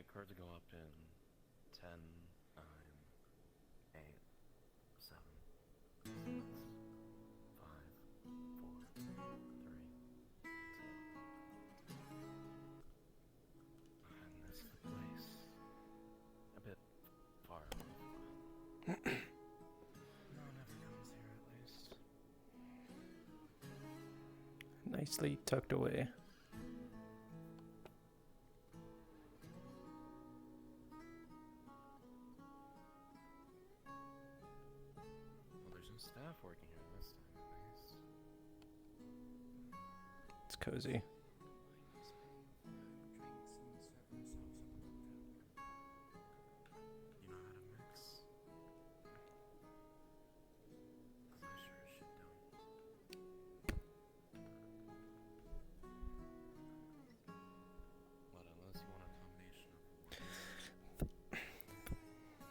Okay, cards go up in 10, 9, 8, 7, 6, 5, 4, 3, 2. And this is the place. A bit far away. No one ever comes here, at least. Nicely tucked away. Well, there's no staff working here this time, at least. It's cozy. You know how to mix? 'Cause I sure as shit don't. But unless you want a combination of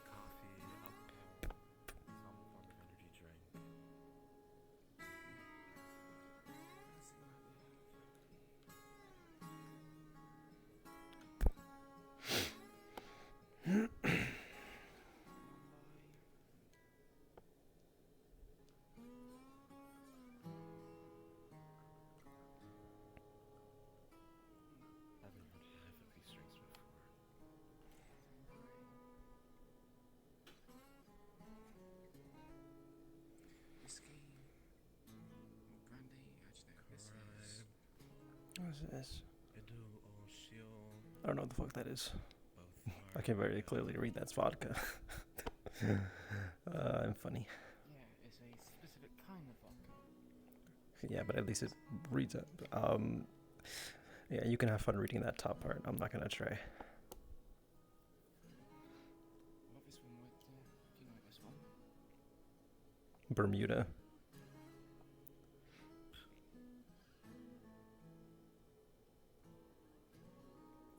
coffee, alcohol, some form of energy drink. I've never heard half of these drinks before. Whiskey, brandy, actually, this is What's this? Idu Oshio. I don't know what the fuck that is. Both I can very clearly read that's vodka. I'm funny. yeah, it's a specific kind of vodka. Yeah, but at least it reads it. Yeah, you can have fun reading that top part. I'm not gonna try. What this one would do you know this one? Bermuda.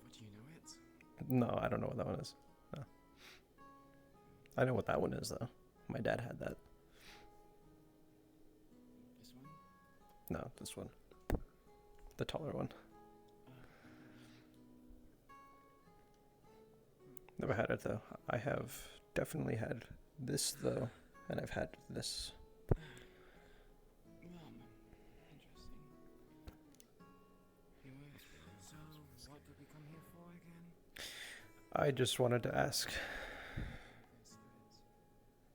What do you know it? No, I don't know what that one is. No. I know what that one is though. My dad had that. This one? No, this one. The taller one. Never had it though. I have definitely had this though, and I've had this. Interesting. Anyway, so what did we come here for again? I just wanted to ask.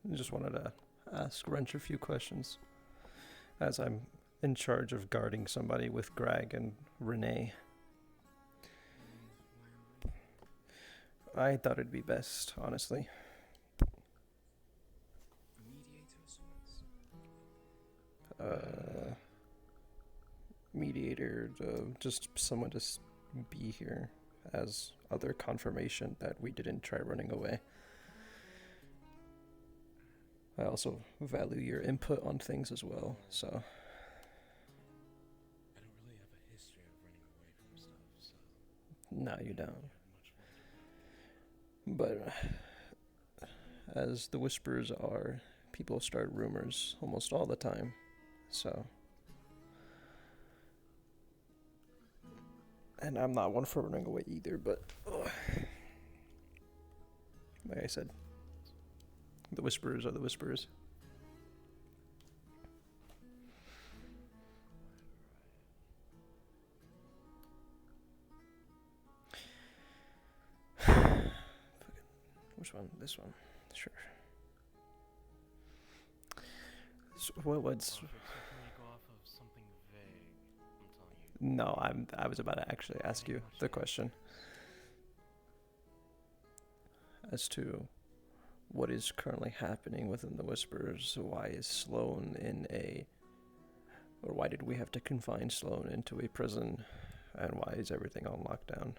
This Just wanted to ask Wrench a few questions, as I'm in charge of guarding somebody with Greg and Renee. I thought it'd be best, honestly. a mediator of sorts? Mediator, just someone to be here as other confirmation that we didn't try running away. I also value your input on things as well, so. I don't really have a history of running away from stuff, so. No, you don't. Much more to But as the whispers are, people start rumors almost all the time, so. And I'm not one for running away either, but like I said, the whispers are the whispers. Which one? This one. Sure. So, what's? If you go off of something vague, I'm telling you. No, I was about to actually ask you the question as to what is currently happening within the Whispers. Why is Sloan or why did we have to confine Sloan into a prison, and why is everything on lockdown?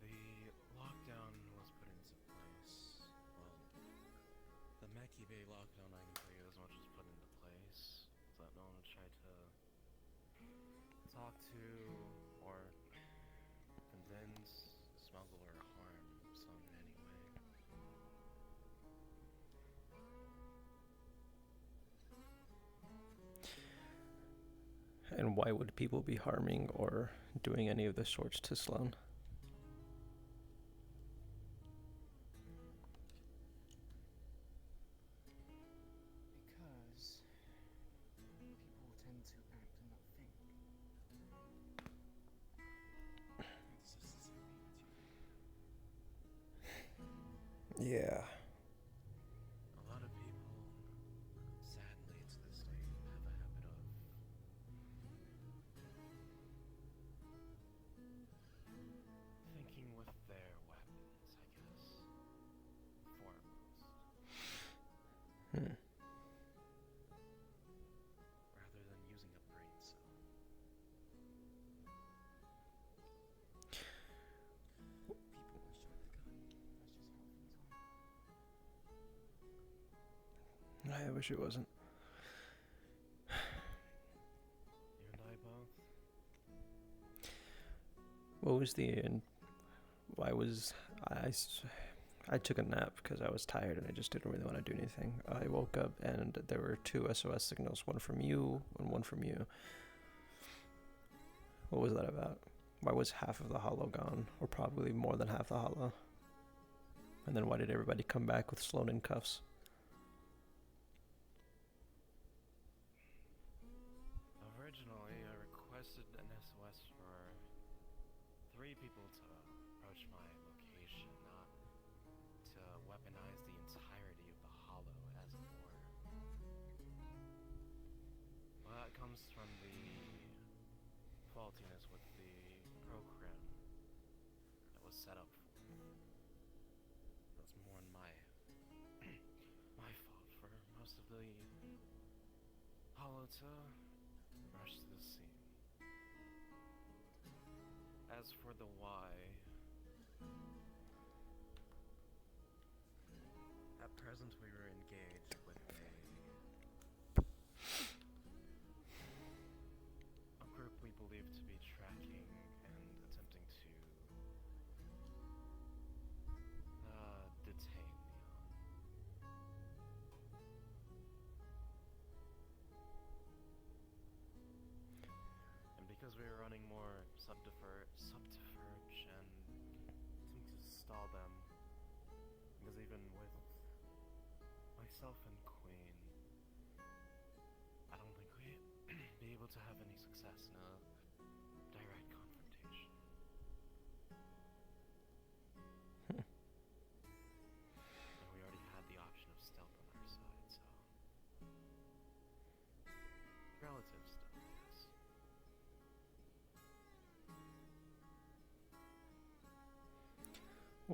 The lockdown was put into place. Well, the Meki Bay lockdown, I can tell you as much, was put into place so that no one would try to talk to or convince, smuggle, or harm someone in any way. And why would people be harming or doing any of the sorts to Sloan? Because people tend to act and not think. It's just the same attitude. Yeah. A lot of people, sadly to this day, have a habit of thinking with their weapons, I guess, foremost, Hmm. rather than using a brain cell. People always try the gun. That's just how things are. I wish it wasn't. You and I both? What was the end? Why was I took a nap because I was tired and I just didn't really want to do anything. I woke up and there were 2 SOS signals, one from you and one from you. What was that about? Why was half of the hollow gone? Or probably more than half the hollow? And then why did everybody come back with Sloan in cuffs? Originally, I requested an SOS for 3 people to approach my location, not to weaponize the entirety of the hollow, as it were. Well, that comes from the faultiness with the program that was set up for. That's more on my my fault for most of the hollow to rush to the scene. As for the why, at present we were engaged with a group we believe to be tracking and attempting to detain Leon. And because we were running more subterfuge and attempting to stall them, because even with myself and Queen, I don't think we'd be able to have any success in a direct confrontation. And we already had the option of stealth on our side, so relative stealth, yes.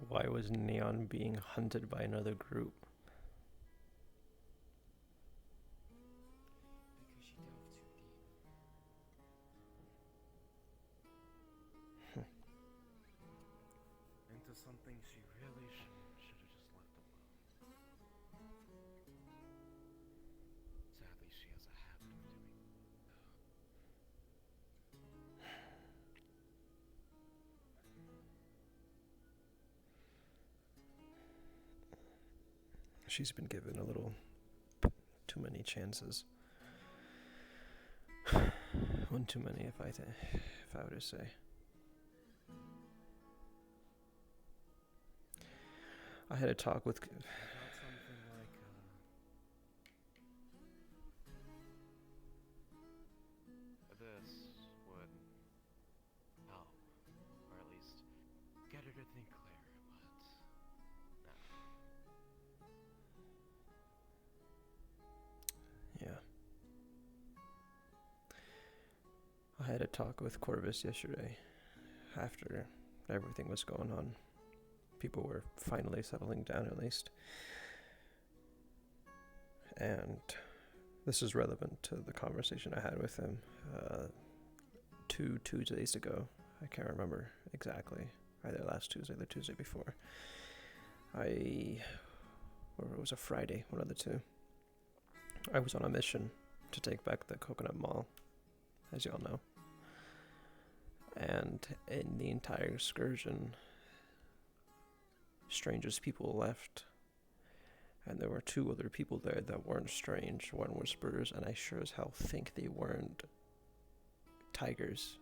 Why was Neon being hunted by another group? Because she delved too deep. Into something she really should have just left alone. Sadly, she has a habit of doing that. She's been given a little too many chances. One too many, if I were to say. I had a talk with. I thought something like, this would help, or at least get her to think clearer, but no. Yeah. I had a talk with Corvus yesterday after everything was going on. People were finally settling down, at least. And this is relevant to the conversation I had with him 2 Tuesdays ago. I can't remember exactly. Either last Tuesday or the Tuesday before. Or it was a Friday, one of the two. I was on a mission to take back the Coconut Mall, as y'all know. And in the entire excursion, strangest people left. And there were 2 other people there that weren't strange, weren't whisperers, and I sure as hell think they weren't tigers.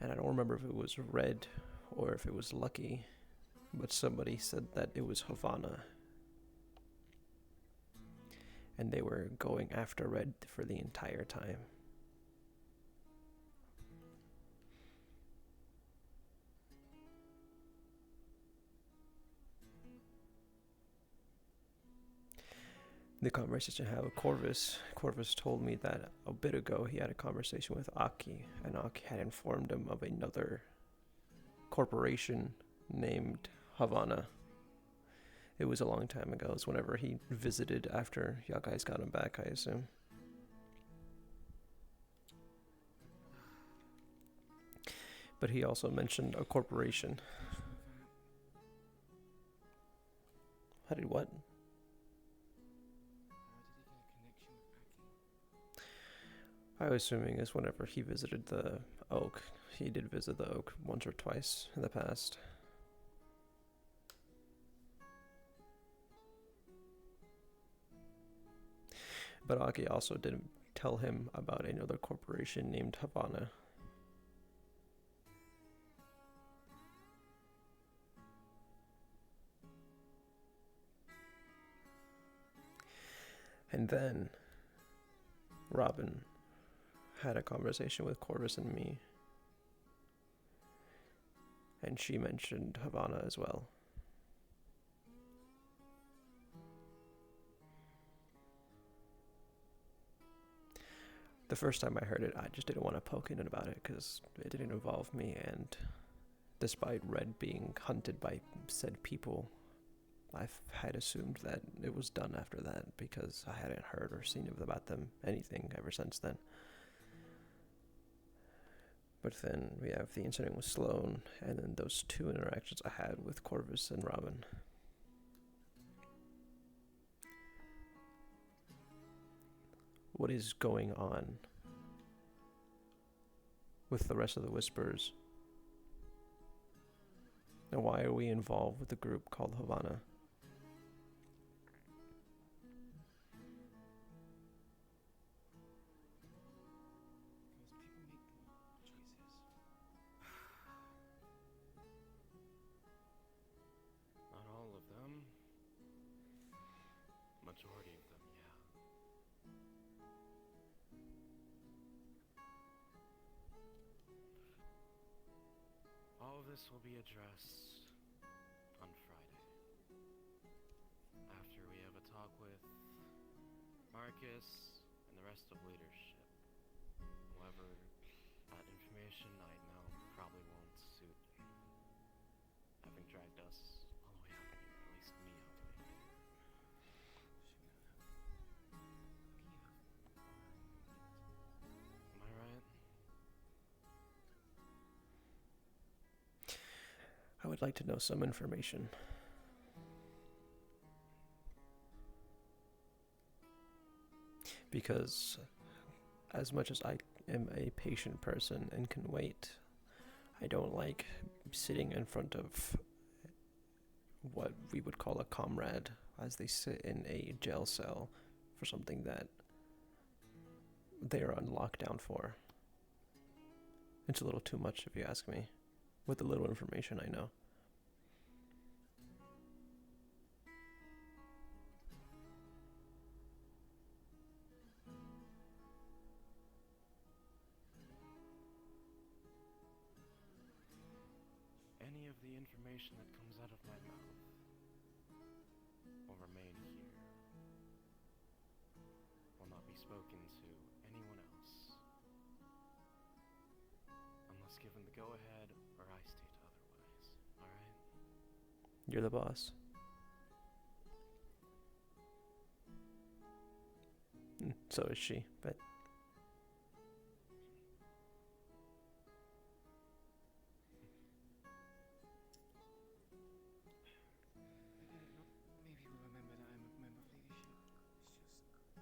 And I don't remember if it was Red or if it was Lucky, but somebody said that it was Havana. And they were going after Red for the entire time. The conversation I had with Corvus told me that a bit ago he had a conversation with Aki, and Aki had informed him of another corporation named Havana. It was a long time ago. It was whenever he visited after y'all guys got him back, I assume. But he also mentioned a corporation. How did what? I was assuming is whenever he visited the Oak. He did visit the Oak once or twice in the past. But Aki also didn't tell him about another corporation named Havana. And then Robin had a conversation with Corvus and me. And she mentioned Havana as well. The first time I heard it, I just didn't want to poke in about it because it didn't involve me, and despite Red being hunted by said people, I had assumed that it was done after that because I hadn't heard or seen about them anything ever since then. But then we have the incident with Sloan, and then those two interactions I had with Corvus and Robin. What is going on with the rest of the Whispers? And why are we involved with a group called Havana? Not all of them. Majority of them, yeah. All of this will be addressed on Friday. After we have a talk with Marcus and the rest of leadership. However, that information I know probably won't suit having dragged us all the way out here, at least me all the way here. Am I right? I would like to know some information. Because as much as I am a patient person and can wait, I don't like sitting in front of what we would call a comrade as they sit in a jail cell for something that they are on lockdown for. It's a little too much if you ask me, with the little information I know. Any of the information that comes out of my mouth will remain here. Will not be spoken to anyone else. Unless given the go-ahead or I state otherwise. Alright? You're the boss. So is she, but Maybe we'll remember that I'm a member of leadership. It's just...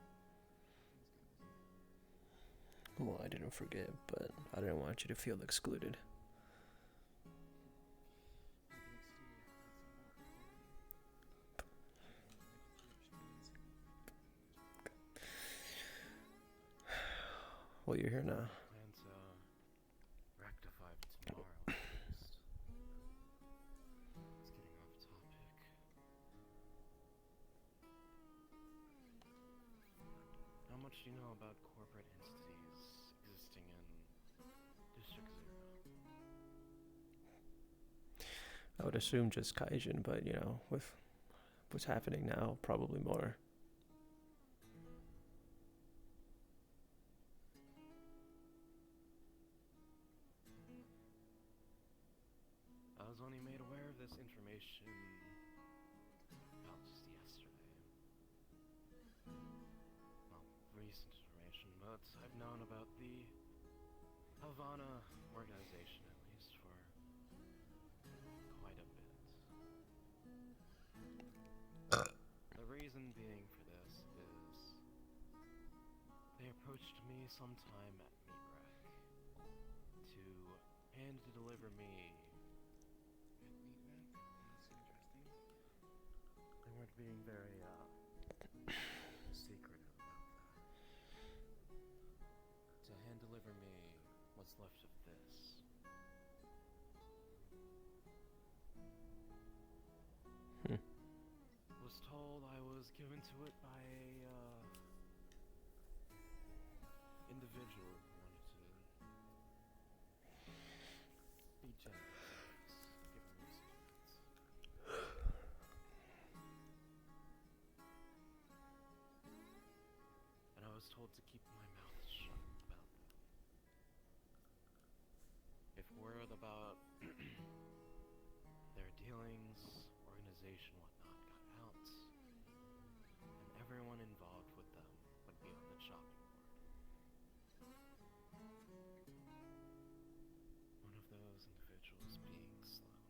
well, I didn't forget, but I didn't want you to feel excluded. Well, you're here now. Plan to rectify it tomorrow at least. It's getting off topic. How much do you know about corporate entities existing in District Zero? I would assume just Kaijin, but with what's happening now, probably more. I was only made aware of this information about just yesterday. Well, recent information, but I've known about the Havana organization at least for quite a bit. The reason being for this is they approached me sometime at Meatrek to hand deliver me. They weren't being very secretive about that. To hand deliver me what's left of this. Was told I was given to it by a individual who wanted to be generous, give me some minutes. And I was told to keep my mouth shut about them. If word about their dealings, organization, whatnot got out, and everyone involved with them would be on the chopping board. One of those individuals being Sloan.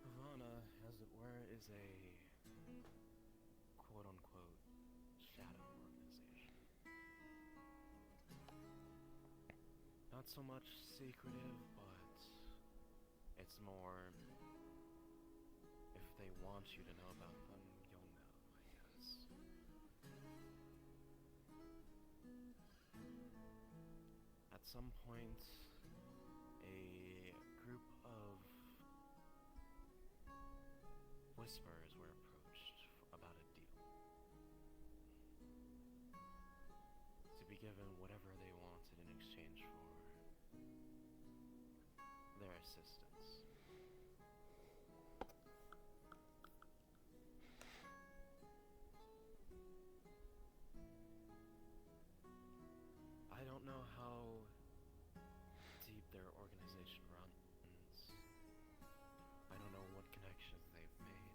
Havana, as it were, is a quote-unquote shadow organization. Not so much secretive, but it's more, if they want you to know about them, you'll know, I guess. At some point, a group of whisperers were approached about a deal. To be given whatever they wanted in exchange for their assistance. I don't know how deep their organization runs. I don't know what connections they've made.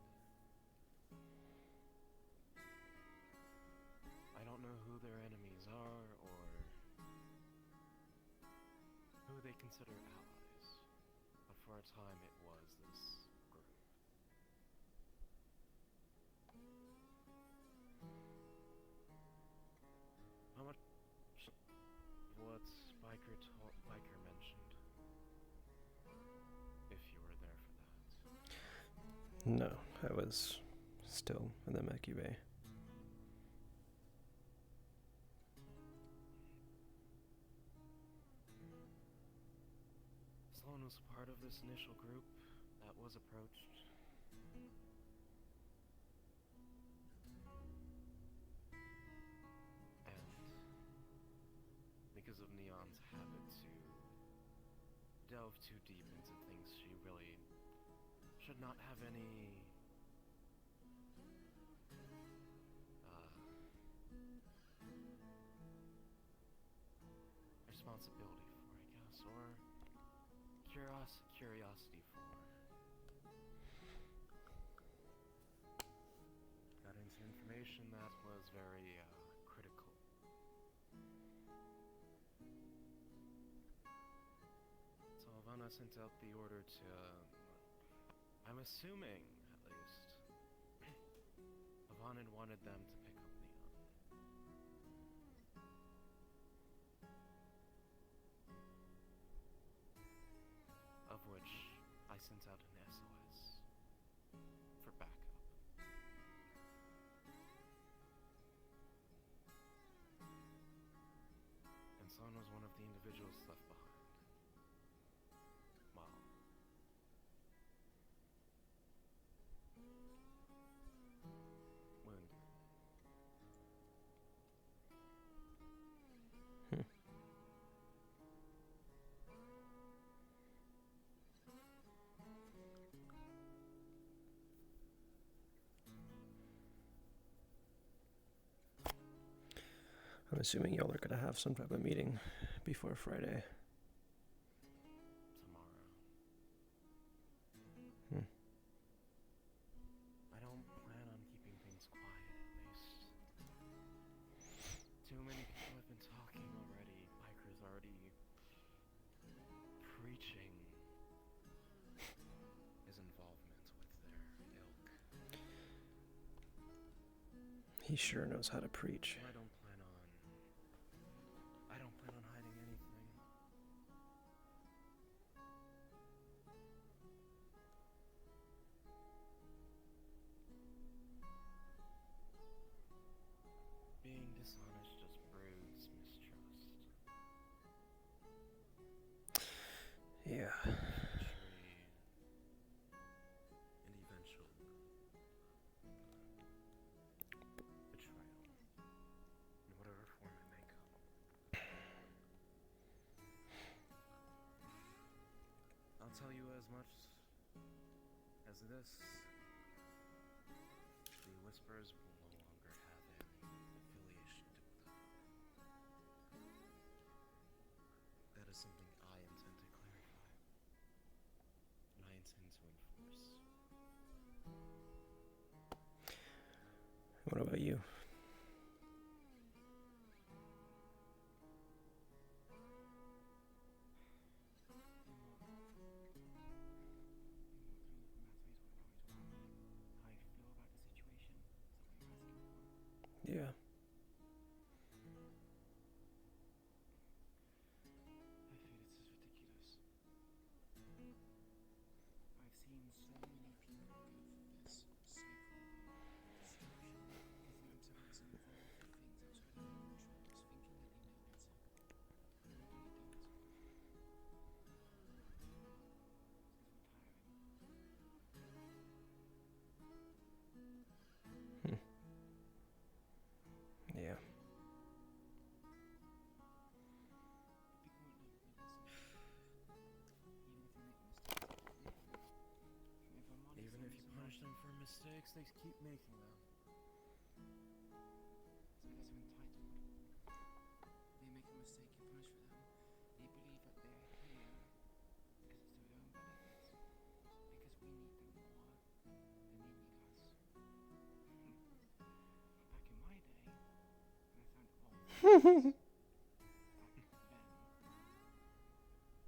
I don't know who their enemies are or who they consider allies. But for a time it was this group. How much what Biker mentioned? If you were there for that. No, I was still in the Meki Bay. Sloan was part of this initial group that was approached. And because of Neon's habit to delve too deep into things she really should not have any responsibility for, I guess, or curiosity for. Got into information that was very critical. So Havana sent out the order to, I'm assuming, at least, Havana wanted them to pick up Neon. Of which I sent out an SOS for backup. son was one of the individuals left behind. Well, wounded. I'm assuming y'all are gonna have some type of meeting before Friday. Tomorrow. Hmm. I don't plan on keeping things quiet, at least. Too many people have been talking already. Bikers already preaching his involvement with their ilk. He sure knows how to preach. I don't plan on hiding anything. Being dishonest just breeds mistrust. Yeah. Treachery and eventual betrayal, in whatever form it may come. I'll tell you as much as this: the Whispers will no longer have any affiliation to them. That is something I intend to clarify, and I intend to enforce. What about you? Yeah. I feel this is ridiculous. I've seen so many people go through this cycle of destruction, getting themselves involved in things outside of their controls, thinking that they know better, and they really don't. It's getting tiring. Yeah. Even if you punish them for mistakes, they keep making them. So guys are entitled. They make a mistake, you punish for them. They believe that they're here because it's to their own benefit. Because we need them more than they need us. Back in my day, when I found all things,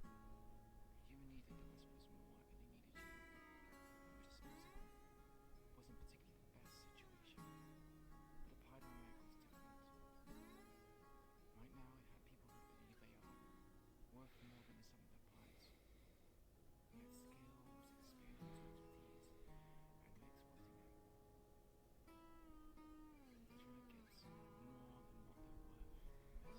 back then, you needed the Whispers more than they needed you. Which is possible. Wasn't particularly the best situation. But the Pi Dynamical's different. Right now, I've had people who believe they are worth more than the sum of their parts. We have skills, experience, expertise, and we're exploiting them. The tribe gets more than what they're worth, as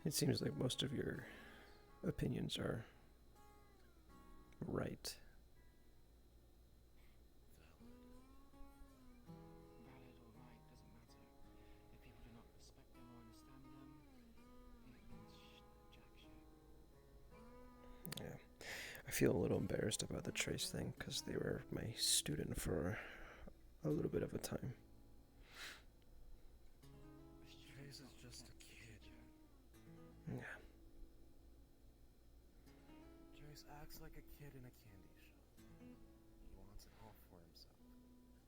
It seems like most of your opinions are right. Valid or right doesn't matter. If people do not respect them or understand them, it means jack shit. Yeah. I feel a little embarrassed about the Trace thing because they were my student for a little bit of a time. Trace is just a kid. Yeah. Trace acts like a kid in a candy shop. He wants it all for himself.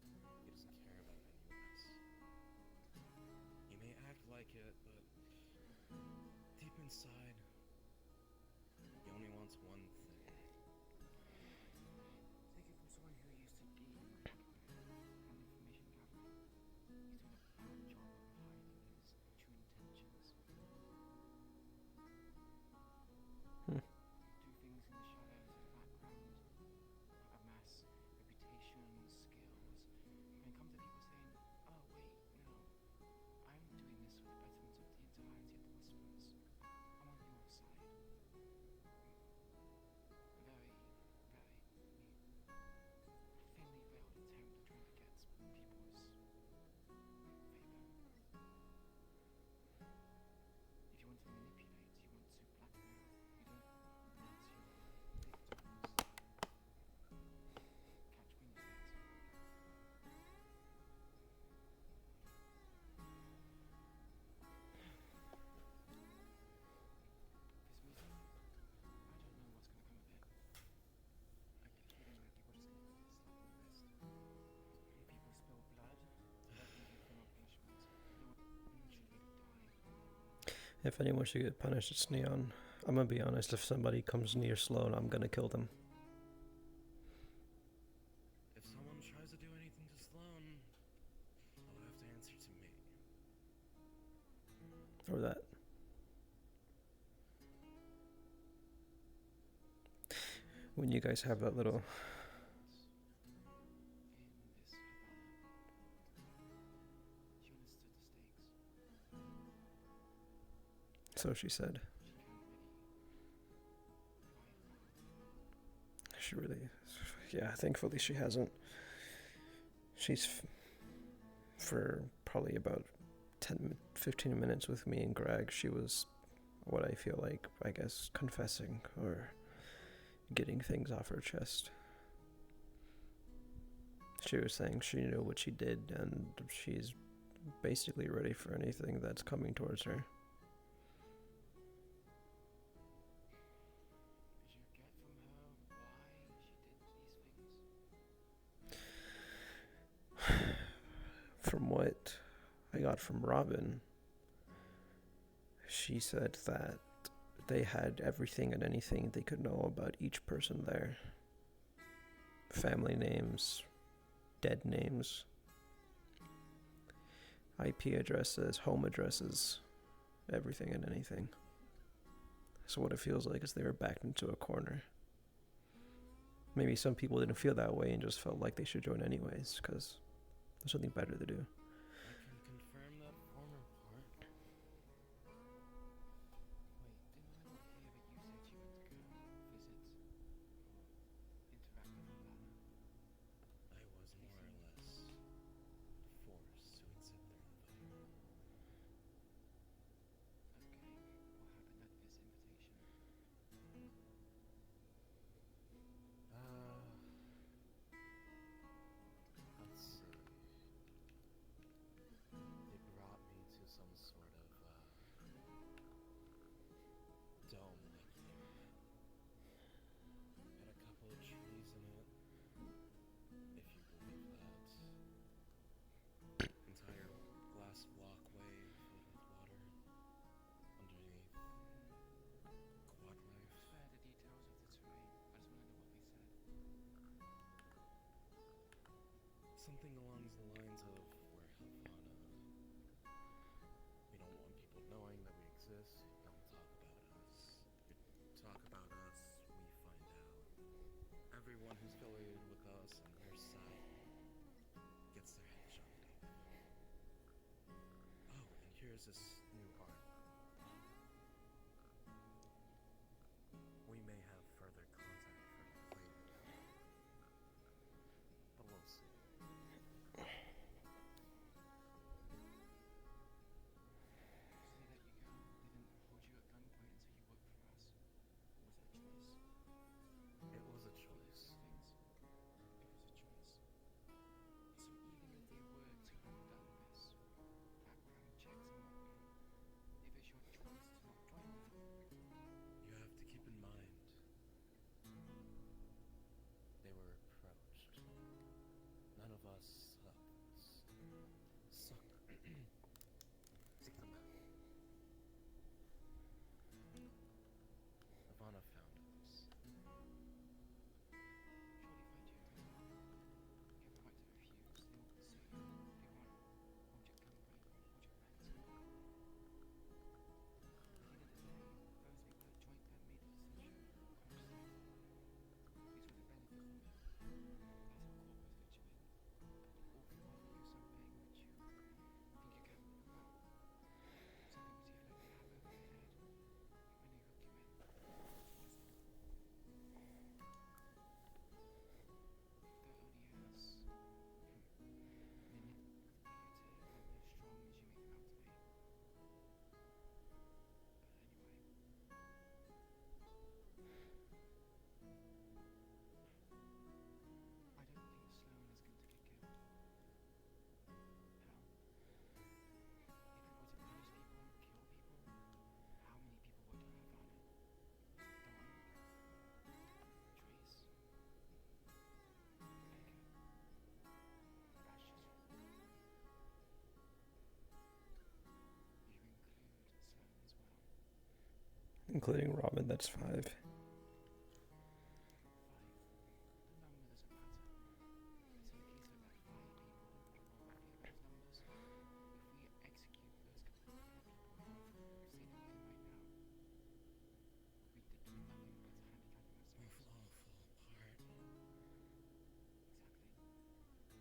He doesn't care about anyone else. He may act like it, but deep inside, he only wants one thing. Take it from someone who used to be in and information gathering. He's doing a bad job of hiding his true intentions. Hmm. Do things in the shadows, in the background, amass reputation, skills, and come to people saying, oh wait, no, I'm doing this for the betterment of the entirety of the Whisperers. I'm on your side. Very, thinly veiled attempt at trying to get people's favor. If you want to manipulate, you want to blackmail, you don't want your victims catch wind of it. This meeting, I don't know what's going to come of it. I get a feeling that people are just going to get slapped on the wrist. If people spill blood, let them give them a punishment. No one should really die. If anyone should get punished, it's Neon. I'm gonna be honest, if somebody comes near Sloan, I'm gonna kill them. If someone tries to do anything to Sloan, they'll have to answer to me. Or that. When you guys have that little... In this Havana, she understood the stakes. So she said. She can't really fight. She really... Yeah, thankfully she hasn't. She's... For probably about 15 minutes with me and Greg, she was what I feel like, I guess, confessing or getting things off her chest. She was saying she knew what she did and she's basically ready for anything that's coming towards her. Did you get from her why she did these things? From what I got from Robin, she said that they had everything and anything they could know about each person there. Family names, dead names, IP addresses, home addresses, everything and anything. So what it feels like is they were backed into a corner. Maybe some people didn't feel that way and just felt like they should join anyways, because there's something better to do. I can confirm that former part. Wait, didn't I not hear that you said you went to go visit or interact with Havana? I was more or less forced to accept their invite. Okay, what happened at this invitation? Let's see. They brought me to some sort of dome-like area. Had a couple of trees in it, if you believe that. Entire glass walkway filled with water. Underneath, quad life. Spare the details of the terrain. I just want to know what they said. Something along the lines of we're Havana. We don't want people knowing that we exist. Don't talk about us. You talk about us, we find out. Everyone who's affiliated with us on their side gets their head chopped off. Oh, and here's this new art. Seek them out. Ivana found us. Surely find you as well. You have the right to refuse. They will pursue you. If you want, hold your gunpoint, hold your ransom. At the end of the day, those people that joined them made a decision consciously. These were the benefit from it. That's what corporate fit you in. All for offer you something which you think you're capable about. Something which you feel like they have over your head. When they hook you in, trust them. That only has manipulated when they're strong as you make them out to be. Anyway, I don't think Sloan is going to get killed. Hell, if it were to punish people and kill people, how many people would Havana? Don, Trace, Baker. That's just four. You include Sloan as well. Including Robin, that's 5. 5. The number doesn't matter. So in case of like 5 people, or roughly those numbers, if we execute those couple of people who have seen them in right now, we did do nothing but handicapping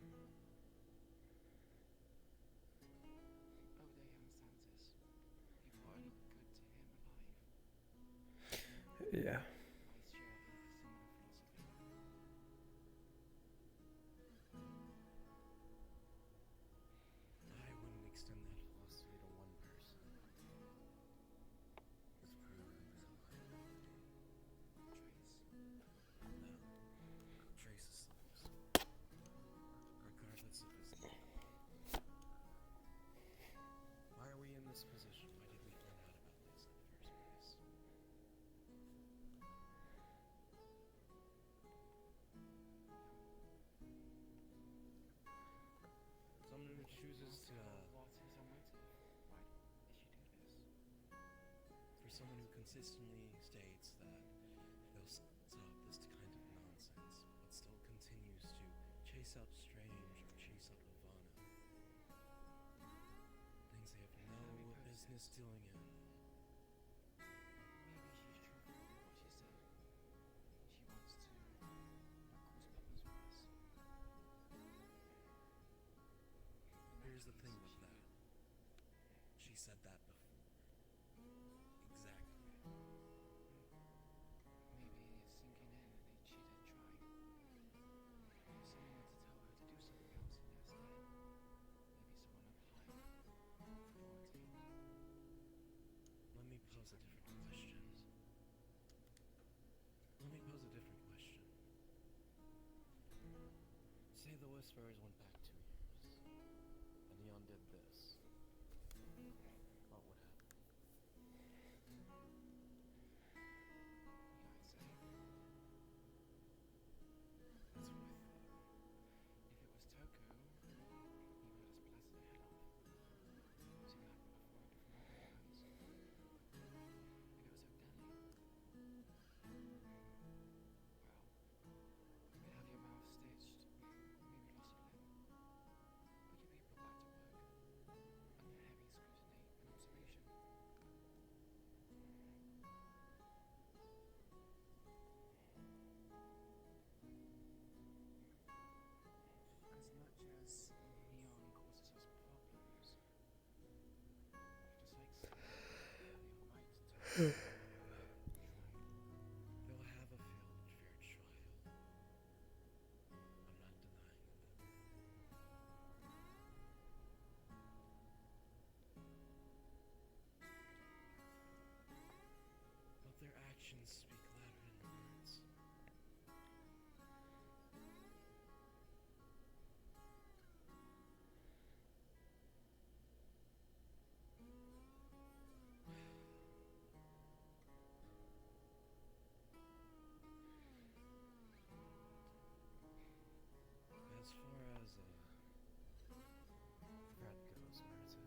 We'll ourselves. all fall apart. Exactly. Over there understands this. People are only good to him alive. Yeah. I share a similar philosophy. I wouldn't extend that philosophy to one person. It's proven his liability. Trace. No. Trace is lost. Regardless of his ego. Why are we in this position? Why did we find out about this in the first place? Someone who chooses to, What is our motive? Why did you do this? for someone who consistently states that they'll stop this kind of nonsense, but still continues to chase out Strange or chase out Ivana. Things they have no business doing in. Maybe she's truthful with what she said. She wants to not cause problems with us. Here's the thing with that. She said that before. Exactly. Maybe it's sinking in that they cheated trying. If someone were to tell her to do something else in their stead, maybe someone of high authority. Let me pose a different question. Say the Whisperers went back 2 years, and Neon did this. What would happen? Yeah, I'd say. That's what I thought. If it was Toko, he would have just blasted her head off. See what happened before a different order of hands. If it was O'Delly, well, you'd have your mouth stitched, maybe lost your limb. But you'd be brought back to work, under heavy scrutiny and observation. As much as Neon causes us problems, just like Sloan, they have a right to They'll have a fair trial. I'm not denying that. But their actions speak louder than words. As far as threat goes, Muerte,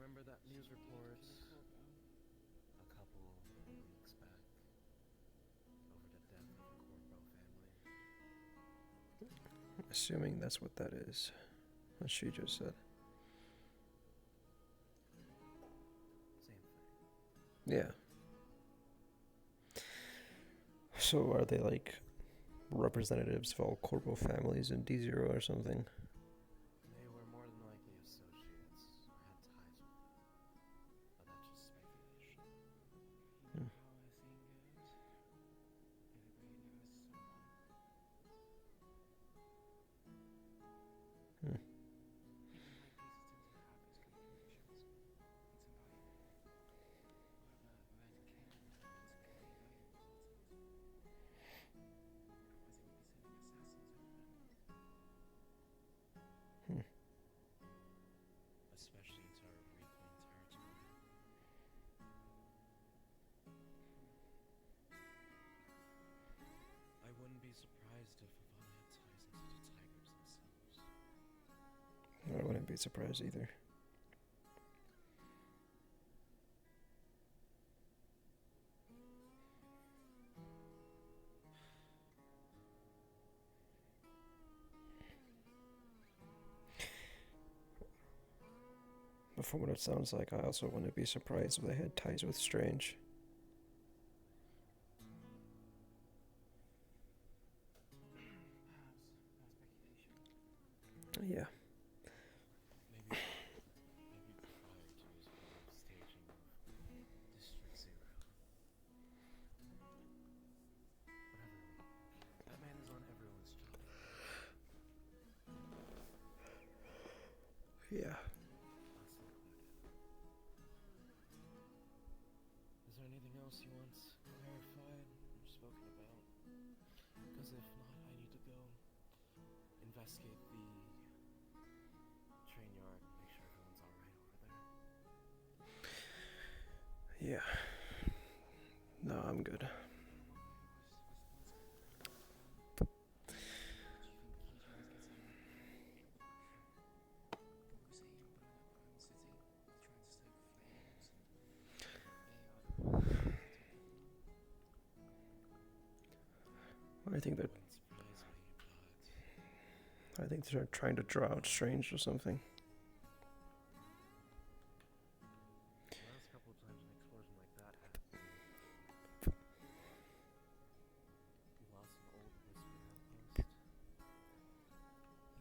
remember that news report a couple weeks back over the death of a Corpo family? Assuming that's what that is. What she just said. Same thing. Yeah. So are they like representatives of all Corpo families in D0 or something? They were more than likely associates or had ties with them. But that's just speculation. You know how a thing goes? Everybody knows someone. Hmm. Even high places tend to have those kind of connections. It's invaluable. Whoever Red King was clearly very important. Otherwise they would be sending assassins over him. Especially into our reclaimed territory. I wouldn't be surprised if Havana had ties into the Tigers themselves. I wouldn't be surprised either. But from what it sounds like, I also wouldn't be surprised if they had ties with Strange. Perhaps speculation. Yeah. Maybe prior to his whole staging of District Zero. Whatever. That man is on everyone's job. Yeah. Us included. Is there anything else you want clarified or spoken about? Because if not, I need to go investigate the train yard, make sure everyone's alright over there. Yeah. No, I'm good. I think they're Wouldn't surprise me, I think they're trying to draw out Strange or something. but the last couple of times an explosion like that happened, we lost an old whisper outpost. Yeah,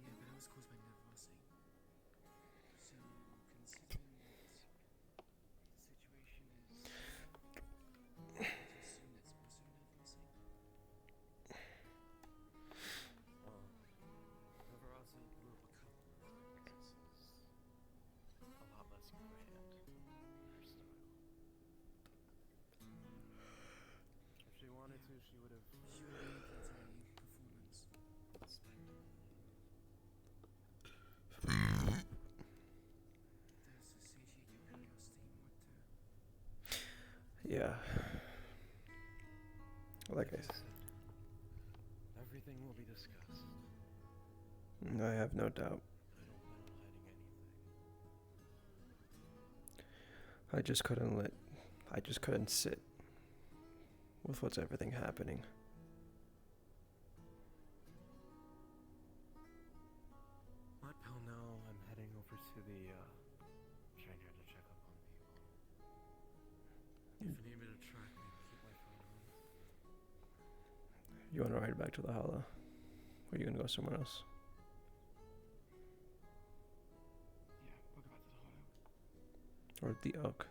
but that was caused by Nervosi. So, considering that the situation is to assume that's also Nervosi. Well, Riverossi blew up a couple of times. This is a lot less grand in her style. If she wanted to, she would have She would have made that a performance. spectacle. Does satiate your curiosity, Muerte? Yeah. Like I said, everything will be discussed. I have no doubt. I don't plan on hiding anything. I just couldn't sit with what's everything happening. Let Pell know I'm heading over to the train yard to check up on people. If you need me to track me, keep my phone on. You want to ride back to the Hala? Or are you gonna go somewhere else? Yeah, we'll go back to the hollow. Or the Oak?